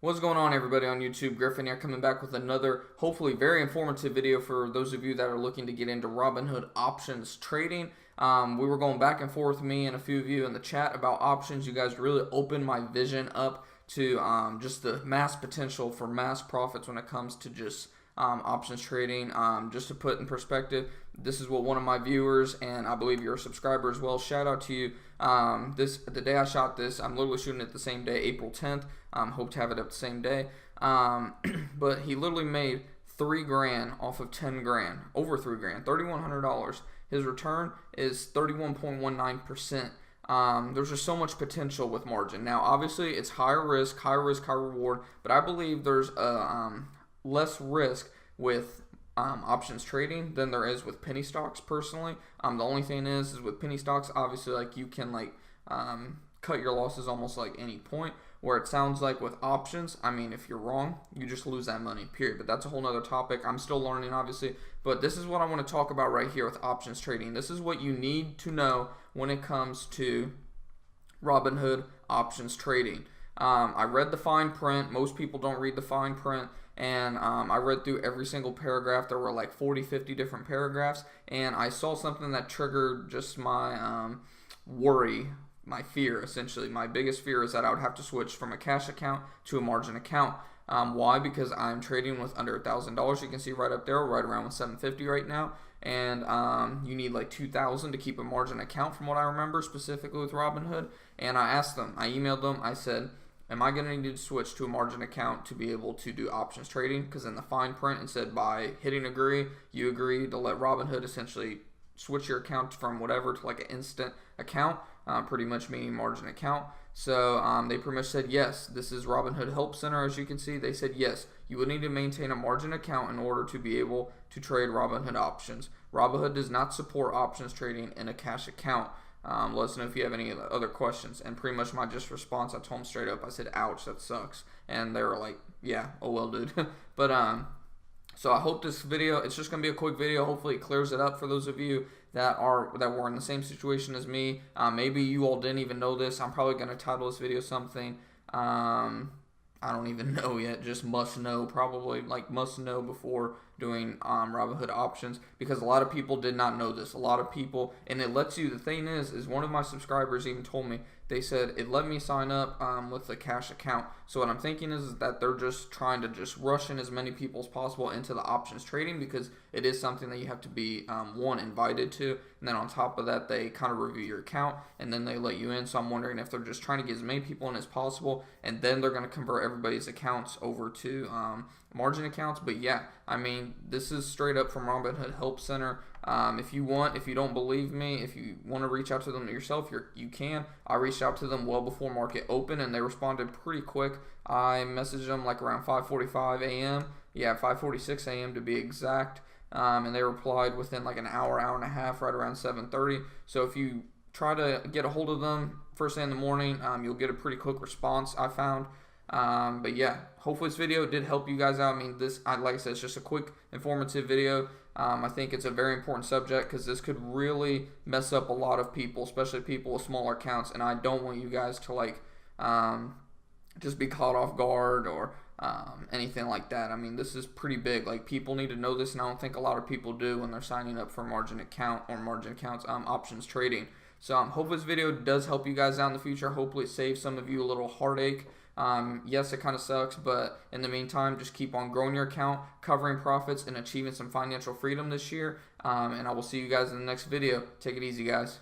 What's going on, everybody on YouTube? Griffin here, coming back with another hopefully very informative video for those of you that are looking to get into Robinhood options trading. We were going back and forth, me and a few of you in the chat, about options. You guys really opened my vision up to just the mass potential for mass profits when it comes to just options trading. Just to put in perspective, this is what one of my viewers, and I believe you're a subscriber as well, shout out to you. The day I shot this, I'm literally shooting it the same day, April 10th. Hope to have it up the same day. But he literally made $3 grand off of 10 grand, over $3 grand, $3,100. His return is 31.19%. There's just so much potential with margin. Now, obviously, it's higher risk, high reward, but I believe there's less risk with options trading than there is with penny stocks personally. The only thing is with penny stocks, obviously, like, you can cut your losses almost like any point, where it sounds like with options, I mean, if you're wrong, you just lose that money, period. But that's a whole nother topic. I'm still learning, obviously, but this is what I want to talk about right here with options trading. This is what you need to know when it comes to Robinhood options trading. I read the fine print. Most people don't read the fine print. And I read through every single paragraph. There were like 40, 50 different paragraphs. And I saw something that triggered just my worry, my fear, essentially. My biggest fear is that I would have to switch from a cash account to a margin account. Why? Because I'm trading with under $1,000. You can see right up there, right around with $750 right now. And you need like $2,000 to keep a margin account, from what I remember, specifically with Robinhood. And I asked them, I emailed them, I said, am I going to need to switch to a margin account to be able to do options trading? Because in the fine print, it said by hitting agree, you agree to let Robinhood essentially switch your account from whatever to like an instant account, pretty much meaning margin account. So they pretty much said, yes, this is Robinhood Help Center. As you can see, they said, yes, you will need to maintain a margin account in order to be able to trade Robinhood options. Robinhood does not support options trading in a cash account. Let us know if you have any other questions. And pretty much my just response, I told them straight up, I said, ouch, that sucks. And they were like, yeah, oh well, dude. But so I hope this video, it's just gonna be a quick video. Hopefully it clears it up for those of you that were in the same situation as me. Maybe you all didn't even know this. I'm probably gonna title this video something. I don't even know yet, just must know, probably like must know before doing Robinhood options, because a lot of people did not know this. A lot of people, and it lets you, the thing is one of my subscribers even told me, they said it let me sign up with a cash account. So what I'm thinking is that they're just trying to just rush in as many people as possible into the options trading, because it is something that you have to be one, invited to, and then on top of that they kind of review your account and then they let you in. So I'm wondering if they're just trying to get as many people in as possible, and then they're going to convert everybody's accounts over to margin accounts. But yeah, I mean, this is straight up from Robinhood Help Center. If you don't believe me, if you want to reach out to them yourself, you can. I reached out to them well before market open, and they responded pretty quick. I messaged them like around 5:45 a.m. Yeah, 5:46 a.m. to be exact. And they replied within like an hour and a half, right around 7:30. So if you try to get a hold of them first thing in the morning, you'll get a pretty quick response, I found. But yeah, hopefully this video did help you guys out. I mean, like I said, it's just a quick informative video. I think it's a very important subject, because this could really mess up a lot of people, especially people with smaller accounts, and I don't want you guys to like just be caught off guard or anything like that. I mean, this is pretty big. Like, people need to know this, and I don't think a lot of people do when they're signing up for margin account or margin accounts options trading. So hopefully this video does help you guys out in the future. Hopefully it saves some of you a little heartache. Yes, it kind of sucks, but in the meantime, just keep on growing your account, covering profits, and achieving some financial freedom this year. And I will see you guys in the next video. Take it easy, guys.